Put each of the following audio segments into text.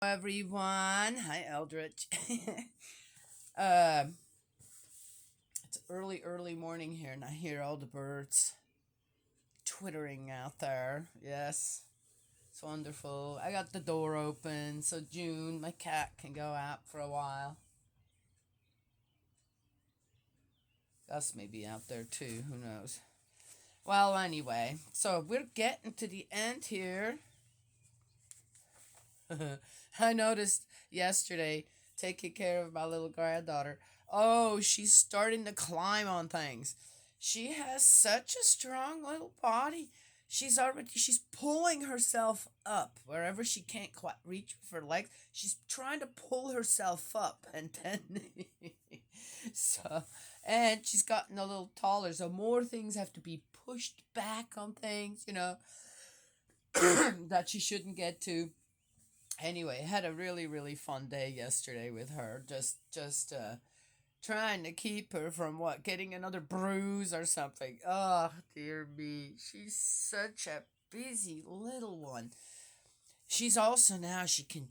Everyone. Hi, Eldritch. uh, it's early morning here, and I hear all the birds twittering out there. Yes, it's wonderful. I got the door open so June, my cat, can go out for a while. Gus may be out there too. Who knows? Well, anyway, so we're getting to the end here. I noticed yesterday taking care of my little granddaughter. Oh, she's starting to climb on things. She has such a strong little body. She's pulling herself up wherever she can't quite reach with her legs. She's trying to pull herself up, and then so and she's gotten a little taller. So more things have to be pushed back on things, that she shouldn't get to. Anyway, had a really fun day yesterday with her. Just trying to keep her from getting another bruise or something. Oh dear me, she's such a busy little one. She's also now she can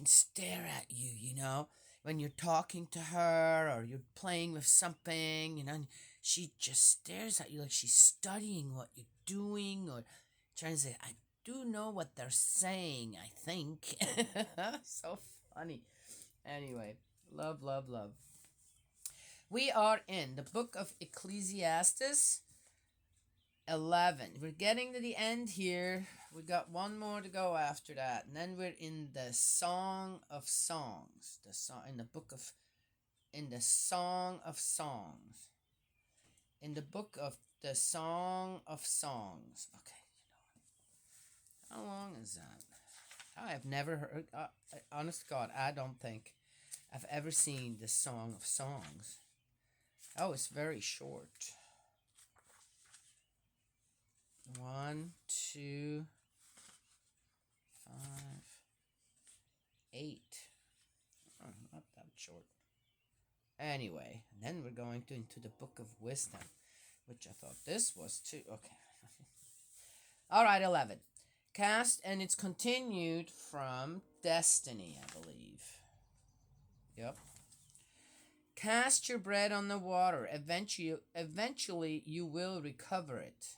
stare at you, when you're talking to her or you're playing with something, and she just stares at you like she's studying what you're doing or trying to say, I do know what they're saying, I think. So funny. Anyway, love. We are in the book of Ecclesiastes 11. We're getting to the end here. We got one more to go after that. And then we're in the Song of Songs. In the Song of Songs. In the book of the Song of Songs. Okay, how long is that? I have never heard. Honest to God, I don't think I've ever seen the Song of Songs. Oh, it's very short. 1, 2, 5, 8. Oh, not that short. Anyway, then we're going into the Book of Wisdom, which I thought this was too. Okay. All right, 11. Cast, and it's continued from Destiny, I believe. Yep. Cast your bread on the water. Eventually you will recover it.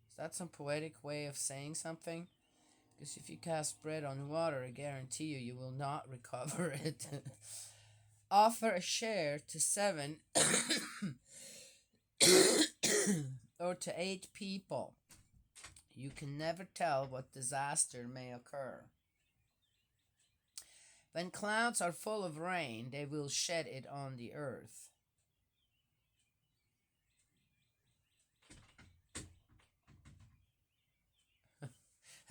Is that some poetic way of saying something? Because if you cast bread on water, I guarantee you will not recover it. Offer a share to 7 or to 8 people. You can never tell what disaster may occur. When clouds are full of rain, they will shed it on the earth.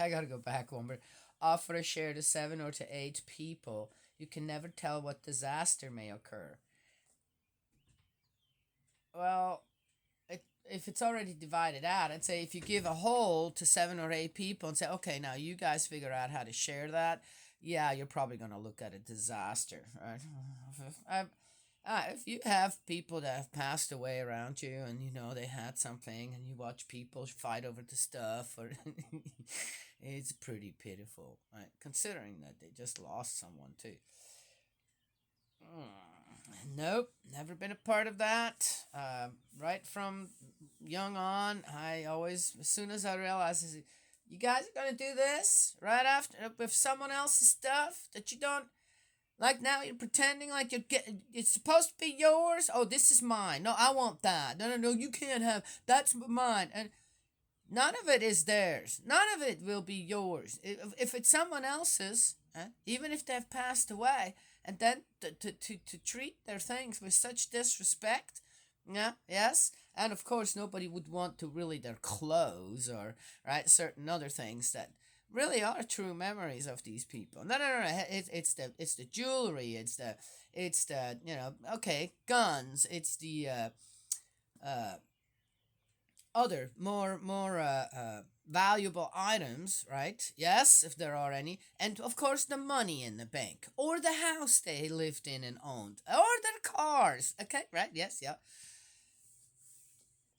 I gotta go back one more. Offer a share to 7 or to 8 people. You can never tell what disaster may occur. Well, if it's already divided out, I'd say if you give a whole to 7 or 8 people and say, okay, now you guys figure out how to share that, yeah, you're probably going to look at a disaster, right? If you have people that have passed away around you and they had something and you watch people fight over the stuff, or it's pretty pitiful, right? Considering that they just lost someone too. Nope, never been a part of that. Right from young on, I always, as soon as I realized, you guys are gonna do this right after with someone else's stuff that you don't like. Now you're pretending like it's supposed to be yours. Oh, this is mine. No, I want that. No, you can't have. That's mine. And none of it is theirs. None of it will be yours. If it's someone else's, even if they've passed away, and then to treat their things with such disrespect, yeah, yes, and of course nobody would want to really their clothes or right certain other things that really are true memories of these people. No. It's the jewelry. It's the okay, guns. It's the uh other more valuable items, right? Yes, if there are any, and of course the money in the bank or the house they lived in and owned or their cars. Okay, right? Yes, yeah.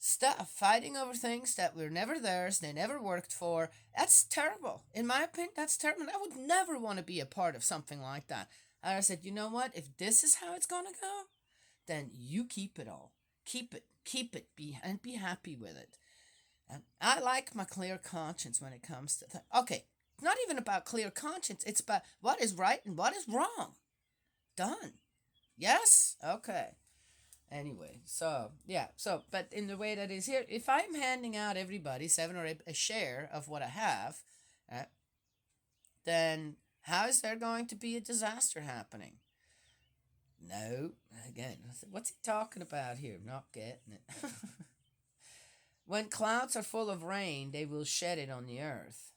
stuff, fighting over things that were never theirs, they never worked for. That's terrible. In my opinion, that's terrible. I would never want to be a part of something like that. And I said, you know what? If this is how it's going to go, then you keep it all. Keep it, and be happy with it. And I like my clear conscience when it comes to that. Okay, it's not even about clear conscience. It's about what is right and what is wrong. Done. Yes? Okay. Anyway, so yeah, so but in the way that is here, if I'm handing out everybody seven or eight a share of what I have, uh, then how is there going to be a disaster happening? No, again, what's he talking about here? Not getting it. When clouds are full of rain, they will shed it on the earth.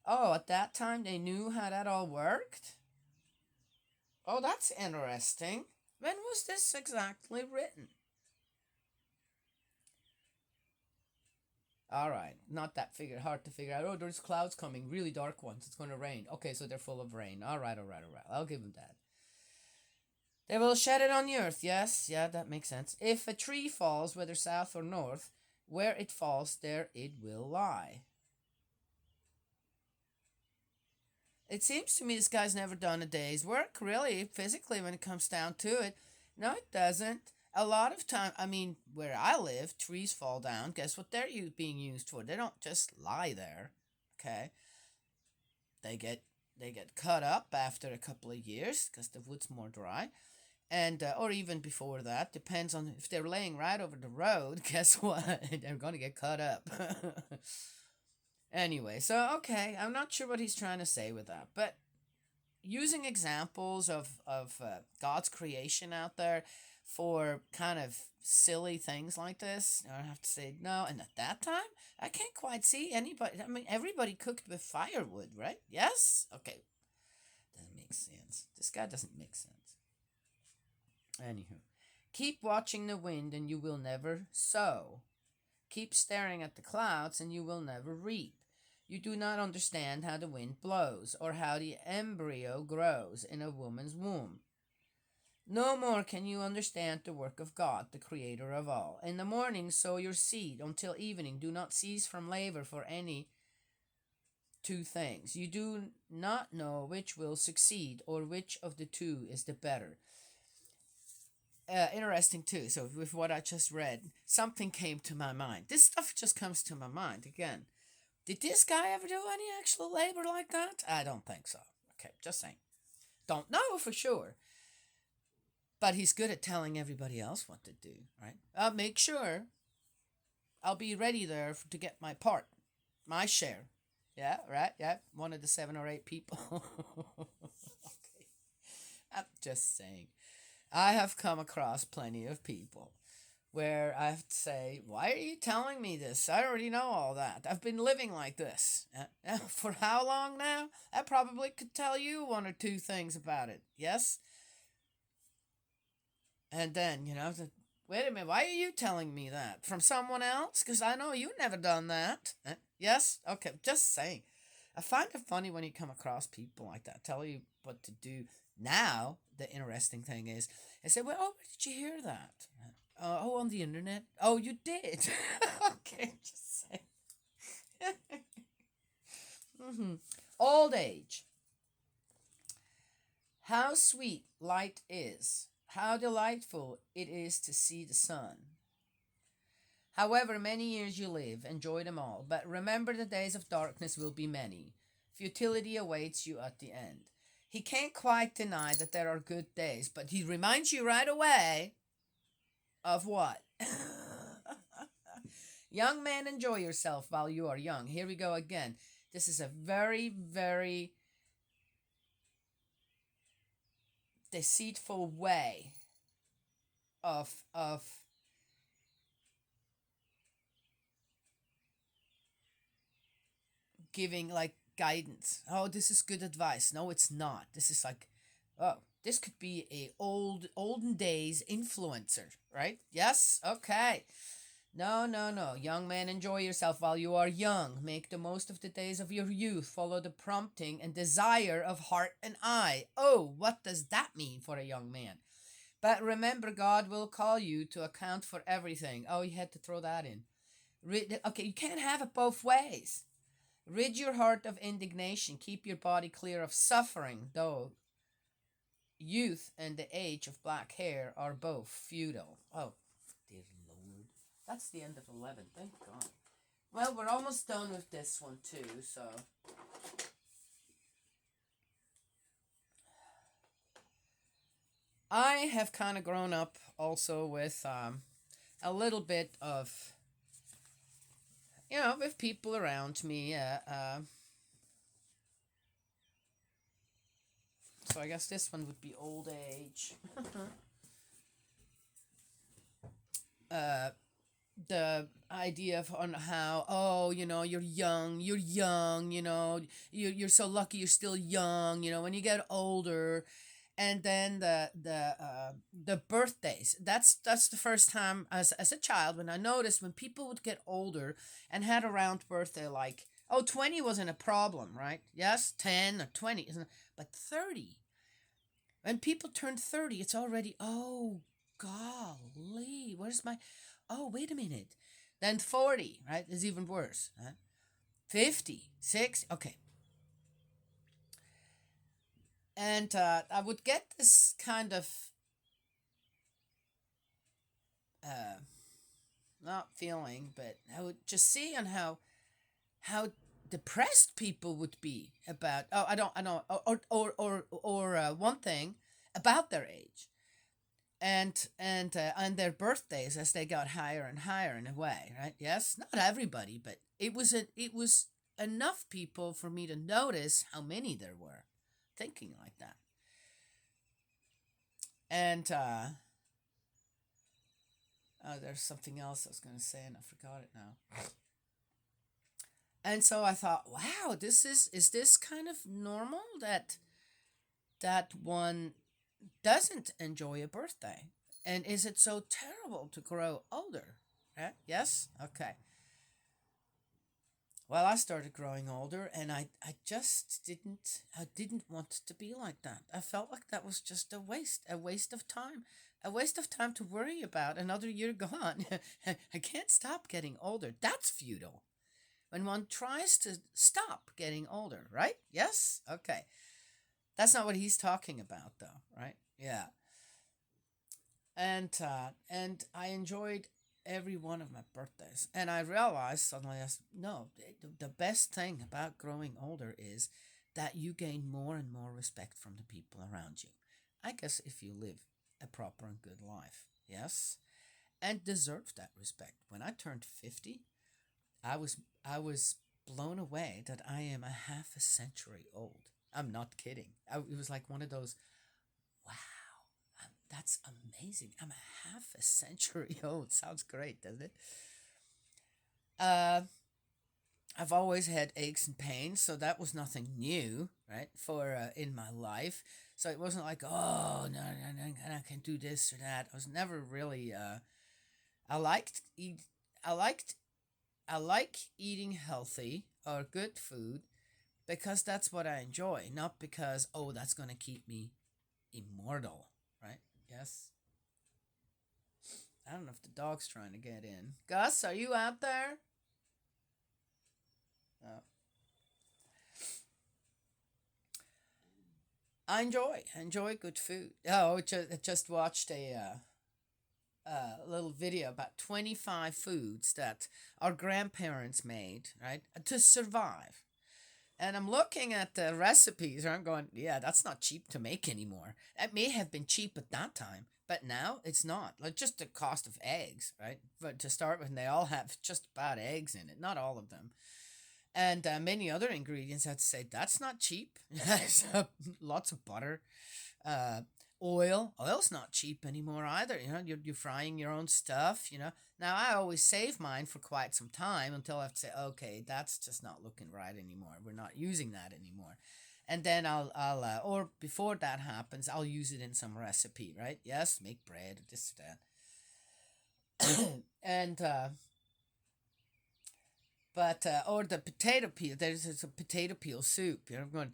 Oh, at that time they knew how that all worked? Oh, that's interesting. When was this exactly written? All right, not that hard to figure out. Oh, there's clouds coming, really dark ones. It's going to rain. Okay, so they're full of rain. All right, all right, all right. I'll give them that. They will shed it on the earth. Yes, yeah, that makes sense. If a tree falls, whether south or north, where it falls, there it will lie. It seems to me this guy's never done a day's work, really, physically, when it comes down to it. No, it doesn't. A lot of time, I mean, where I live, trees fall down. Guess what they're being used for? They don't just lie there. Okay, they get they get cut up after a couple of years because the wood's more dry, and or even before that. Depends on if they're laying right over the road. Guess what? They're gonna get cut up. Anyway, so okay, I'm not sure what he's trying to say with that, but using examples of God's creation out there for kind of silly things like this, I have to say no. And at that time, I can't quite see anybody. I mean, everybody cooked with firewood, right? Yes. Okay, doesn't make sense. This guy doesn't make sense. Anywho, keep watching the wind, and you will never sow. Keep staring at the clouds, and you will never reap. You do not understand how the wind blows, or how the embryo grows in a woman's womb. No more can you understand the work of God, the Creator of all. In the morning sow your seed, until evening do not cease from labor for any two things. You do not know which will succeed, or which of the two is the better. Interesting too. So with what I just read, something came to my mind. This stuff just comes to my mind again. Did this guy ever do any actual labor like that? I don't think so. Okay, just saying. Don't know for sure. But he's good at telling everybody else what to do, right? I'll make sure I'll be ready there to get my part, my share. Yeah, right? Yeah, one of the seven or eight people. Okay. I'm just saying. I have come across plenty of people where I have to say, why are you telling me this? I already know all that. I've been living like this. For how long now? I probably could tell you one or two things about it. Yes? And then, wait a minute, why are you telling me that? From someone else? Because I know you've never done that. Yes? Okay, just saying. I find it funny when you come across people like that, tell you what to do. Now, the interesting thing is, I say, well, where did you hear that? On the internet. Oh, you did. Okay, just saying. Old age. How sweet light is. How delightful it is to see the sun. However many years you live, enjoy them all. But remember, the days of darkness will be many. Futility awaits you at the end. He can't quite deny that there are good days, but he reminds you right away of what? Young man, enjoy yourself while you are young. Here we go again. This is a very, very deceitful way of giving like guidance. Oh, this is good advice. No, it's not. This is like, oh, this could be a olden days influencer, right? Yes? Okay. No, no, no. Young man, enjoy yourself while you are young. Make the most of the days of your youth. Follow the prompting and desire of heart and eye. Oh, what does that mean for a young man? But remember, God will call you to account for everything. Oh, you had to throw that in. Okay, you can't have it both ways. Rid your heart of indignation. Keep your body clear of suffering, though youth and the age of black hair are both futile. Oh, dear Lord. That's the end of 11. Thank God. Well, we're almost done with this one, too, so. I have kind of grown up also with a little bit of, with people around me. So I guess this one would be old age. uh, the idea of on how, oh, you're young, you're so lucky you're still young, when you get older. And then the birthdays, that's the first time as a child when I noticed when people would get older and had a round birthday, like, oh, 20 wasn't a problem, right? Yes, 10 or 20 isn't, but 30, when people turn 30, it's already, oh, golly, where's my, oh, wait a minute. Then 40, right, is even worse, huh? 50, 60, okay. And I would get this kind of uh, not feeling, but I would just see on how depressed people would be about, oh, I know, or one thing about their age, and their birthdays as they got higher and higher in a way, right? Yes, not everybody, but it was enough people for me to notice how many there were thinking like that. And oh, there's something else I was going to say and I forgot it now. And so I thought, wow, is this kind of normal that one doesn't enjoy a birthday? And is it so terrible to grow older? Yes? Okay. Well, I started growing older and I just didn't want it to be like that. I felt like that was just a waste of time. A waste of time to worry about another year gone. I can't stop getting older. That's futile. When one tries to stop getting older, right? Yes? Okay. That's not what he's talking about though, right? Yeah. And I enjoyed every one of my birthdays. And I realized suddenly, no, the best thing about growing older is that you gain more and more respect from the people around you. I guess if you live a proper and good life, yes, and deserve that respect. When I turned 50, I was blown away that I am a half a century old. I'm not kidding. It was like one of those, wow, that's amazing. I'm a half a century old. Sounds great, doesn't it? Uh, I've always had aches and pains, so that was nothing new, right? For in my life, so it wasn't like, oh, no, I can do this or that. I was never really. I liked eat. I liked. I like eating healthy or good food because that's what I enjoy, not because, oh, that's gonna keep me immortal, right? Yes. I don't know if the dog's trying to get in. Gus, are you out there? Oh. I enjoy good food. Oh, I just watched a little video about 25 foods that our grandparents made, right, to survive. And I'm looking at the recipes and I'm going, yeah, that's not cheap to make anymore. It may have been cheap at that time, but now it's not. Like just the cost of eggs, right? But to start with, and they all have just about eggs in it, not all of them. And many other ingredients, I'd say that's not cheap. So, lots of butter, uh, oil. Oil's not cheap anymore either. You're frying your own stuff. Now I always save mine for quite some time until I have to say, okay, that's just not looking right anymore. We're not using that anymore. And then or before that happens, I'll use it in some recipe, right? Yes, make bread, this, that. And but or the potato peel. There's a potato peel soup. I'm going,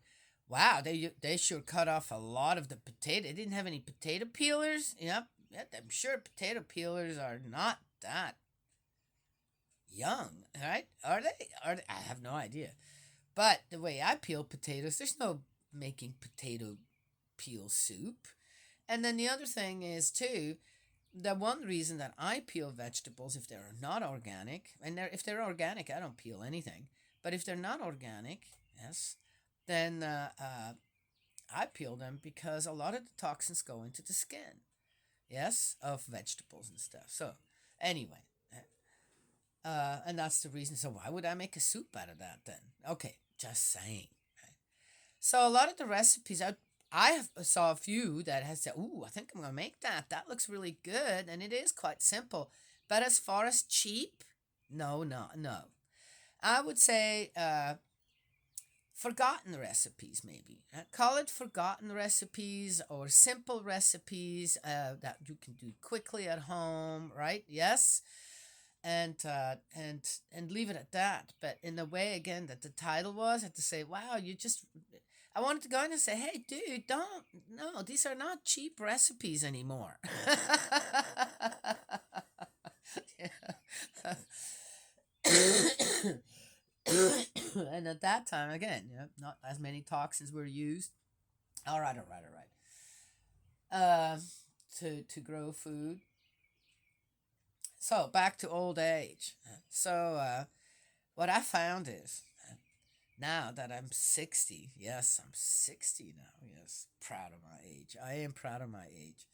Wow, they sure cut off a lot of the potato. They didn't have any potato peelers. Yep, I'm sure potato peelers are not that young, right? Are they? I have no idea. But the way I peel potatoes, there's no making potato peel soup. And then the other thing is too, the one reason that I peel vegetables if they're not organic, and if they're organic, I don't peel anything. But if they're not organic, yes, then I peel them because a lot of the toxins go into the skin, yes, of vegetables and stuff. So anyway, and that's the reason. So why would I make a soup out of that then? Okay, just saying. Right? So a lot of the recipes I have saw a few that has said, "Ooh, I think I'm gonna make that. That looks really good," and it is quite simple. But as far as cheap, no, no, no. I would say forgotten recipes, maybe. Call it forgotten recipes or simple recipes that you can do quickly at home, right? Yes, and leave it at that. But in the way again that the title was, I had to say, wow, you just. I wanted to go in and say, hey, dude, don't. No, these are not cheap recipes anymore. And at that time, again, not as many toxins were used. All right. To grow food. So back to old age. So what I found is now that I'm 60, yes, I'm 60 now. Yes, proud of my age. I am proud of my age.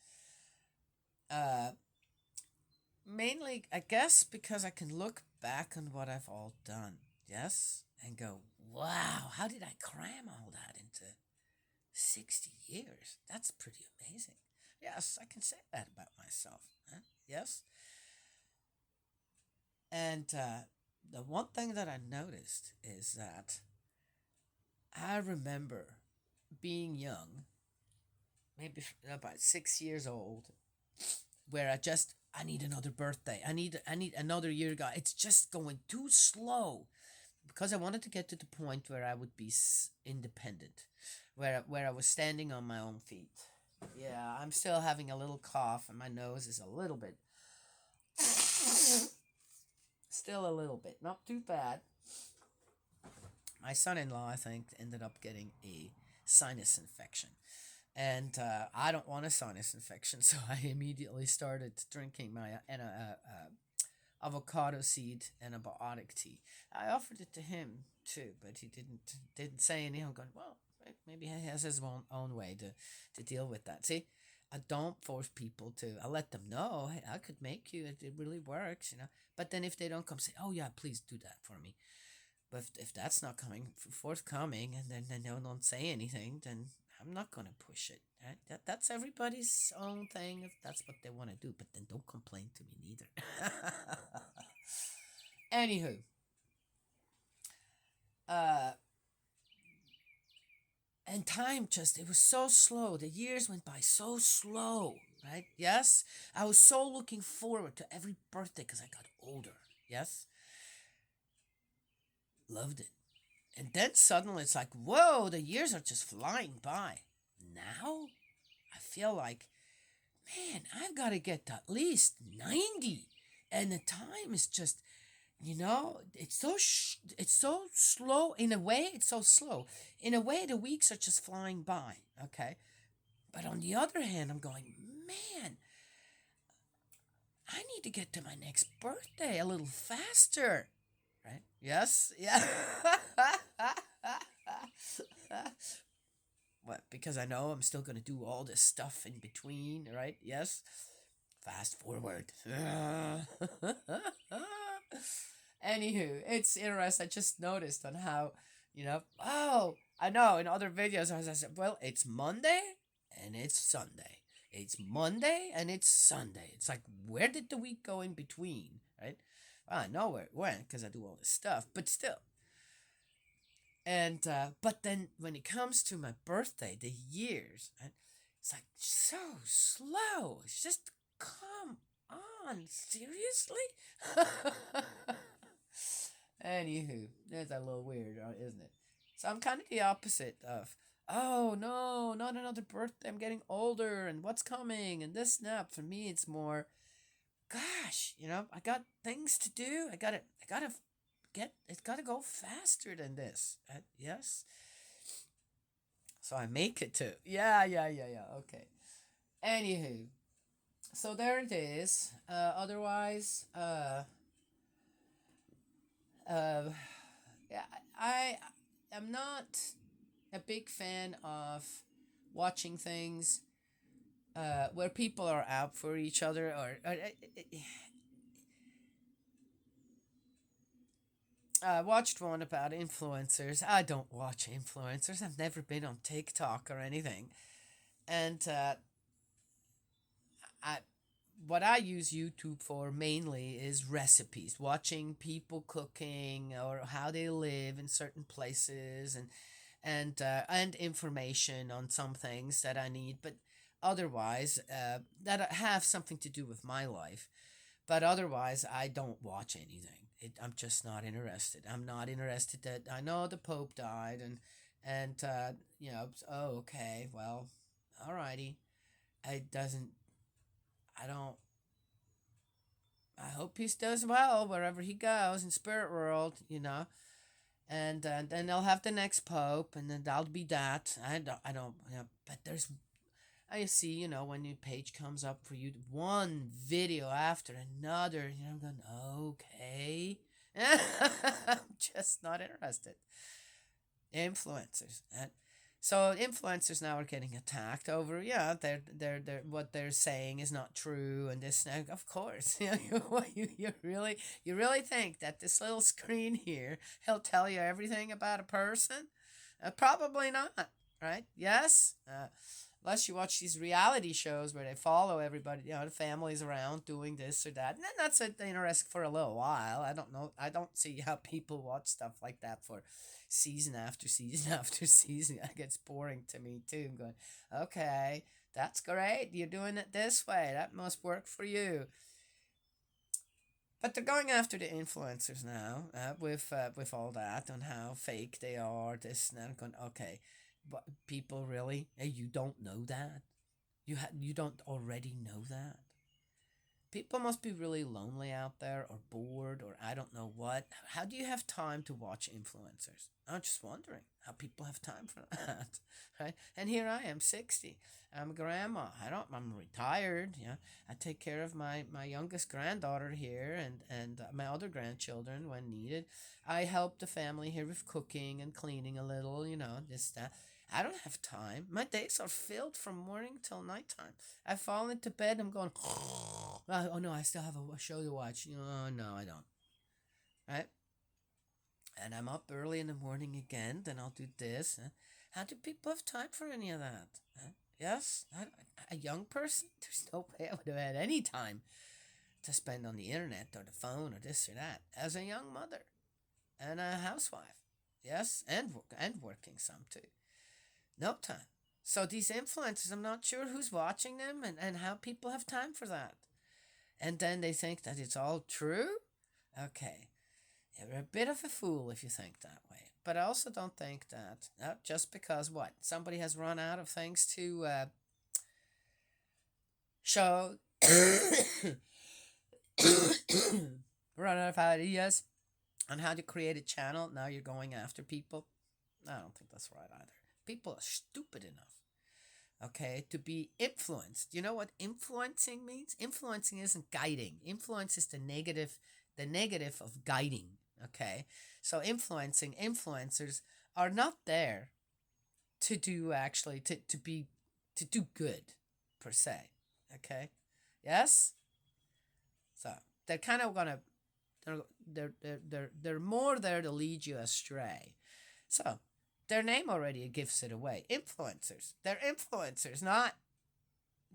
Uh, Mainly, I guess, because I can look back on what I've all done. Yes, and go, wow, how did I cram all that into 60 years? That's pretty amazing. Yes, I can say that about myself. Huh? Yes. And the one thing that I noticed is that I remember being young, maybe about 6 years old, where I need another birthday. I need another year. It's just going too slow because I wanted to get to the point where I would be independent, where I was standing on my own feet. Yeah, I'm still having a little cough, and my nose is a little bit, still a little bit, not too bad. My son-in-law, I think, ended up getting a sinus infection, and I don't want a sinus infection, so I immediately started drinking my avocado seed antibiotic tea. I offered it to him too, but he didn't say anything. I'm going, well, maybe he has his own way to deal with that. See, I don't force people to. I let them know, hey, I could make you. It really works. But then if they don't come, say, oh yeah, please do that for me. But if that's not coming forthcoming, and then they don't say anything, then I'm not gonna push it. Right? That's everybody's own thing if that's what they want to do. But then don't complain to me neither. Anywho, uh, and time just it was so slow. The years went by so slow. Right? Yes, I was so looking forward to every birthday because I got older. Yes, loved it. And then suddenly it's like, whoa, the years are just flying by. Now I feel like, man, I've got to get to at least 90. And the time is just, it's so slow. In a way, it's so slow. In a way, the weeks are just flying by. Okay. But on the other hand, I'm going, man, I need to get to my next birthday a little faster. Right? Yes? Yeah. What? Because I know I'm still going to do all this stuff in between, right? Yes? Fast forward. Anywho, it's interesting. I just noticed on how, oh, I know in other videos I said, well, it's Monday and it's Sunday. It's Monday and it's Sunday. It's like, where did the week go in between, right? Well, I know where it went because I do all this stuff, but still. And but then when it comes to my birthday, the years, right, it's like so slow. It's just come on, seriously. Anywho, that's a little weird, isn't it? So I'm kind of the opposite of oh no, not another birthday. I'm getting older, and what's coming, and this and that. For me, it's more, gosh, I got things to do. I gotta get. It's gotta go faster than this. Yes. So I make it to. Yeah, yeah, yeah, yeah. Okay. Anywho, so there it is. Otherwise, uh, yeah, I am not a big fan of watching things where people are out for each other, or I watched one about influencers. I don't watch influencers. I've never been on TikTok or anything, and I what I use YouTube for mainly is recipes, watching people cooking or how they live in certain places, and information on some things that I need, but otherwise that have something to do with my life. But otherwise, I don't watch anything. I'm just not interested. I'm not interested that I know the Pope died, and oh, okay, well, alrighty. It doesn't. I don't. I hope he does well wherever he goes in spirit world. And then they'll have the next pope, and then that'll be that. I don't. But there's. I see. When your page comes up for you, one video after another. I'm going, okay. I'm just not interested. Influencers. So influencers now are getting attacked over, yeah, they're what they're saying is not true, and this now, of course. You really think that this little screen here will tell you everything about a person? Probably not, right? Yes. Unless you watch these reality shows where they follow everybody, the families around doing this or that, and then that's interesting for a little while. I don't know. I don't see how people watch stuff like that for season after season after season. It gets boring to me too. I'm going, okay, that's great. You're doing it this way. That must work for you. But they're going after the influencers now, with all that on how fake they are. This and that. I'm going, okay, but people really, you don't know that. You don't already know that. People must be really lonely out there, or bored, or I don't know what. How do you have time to watch influencers? I'm just wondering how people have time for that, right? And here I am, 60. I'm a grandma. I'm retired. Yeah, I take care of my youngest granddaughter here, and my other grandchildren when needed. I help the family here with cooking and cleaning a little. This that. I don't have time. My days are filled from morning till nighttime. I fall into bed. I'm going. Oh no, I still have a show to watch. Oh no, I don't. Right? And I'm up early in the morning again. Then I'll do this. How do people have time for any of that? Yes, a young person. There's no way I would have had any time to spend on the internet or the phone or this or that. As a young mother and a housewife, yes, and working some too. No time. So these influencers, I'm not sure who's watching them, and how people have time for that. And then they think that it's all true? Okay. You're a bit of a fool if you think that way. But I also don't think that just because what? Somebody has run out of things to show. Run out of ideas on how to create a channel. Now you're going after people. I don't think that's right either. People are stupid enough, okay, to be influenced. You know what influencing means? Influencing isn't guiding. Influence is the negative of guiding, okay? So influencers are not there to do actually to do good per se, okay? Yes? So they're kind of gonna they're more there to lead you astray. So their name already gives it away. Influencers. They're influencers, not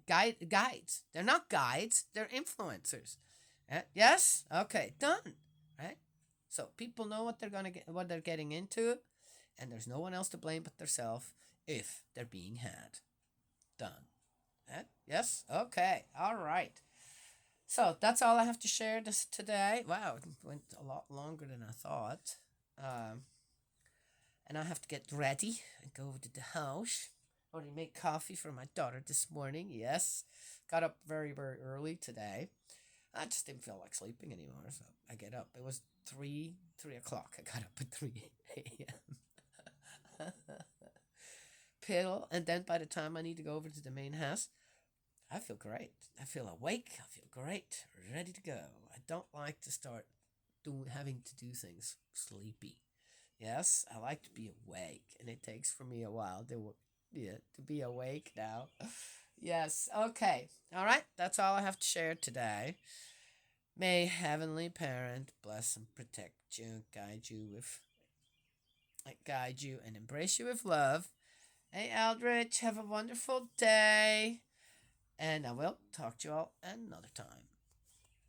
guides. They're not guides. They're influencers. Yes. Okay. Done. Right. So people know what they're getting into, and there's no one else to blame but themselves if they're being had. Done. Yes. Okay. All right. So that's all I have to share this today. Wow, it went a lot longer than I thought. Um, and I have to get ready and go over to the house. I already made coffee for my daughter this morning. Yes, got up very, very early today. I just didn't feel like sleeping anymore, so I get up. It was 3 o'clock. I got up at 3 a.m. Pill, and then by the time I need to go over to the main house, I feel great. I feel awake. I feel great, ready to go. I don't like to start having to do things sleepy. Yes, I like to be awake, and it takes for me a while to be awake now. Yes, okay. All right, that's all I have to share today. May Heavenly Parent bless and protect you, guide you and embrace you with love. Hey Aldrich, have a wonderful day. And I will talk to you all another time.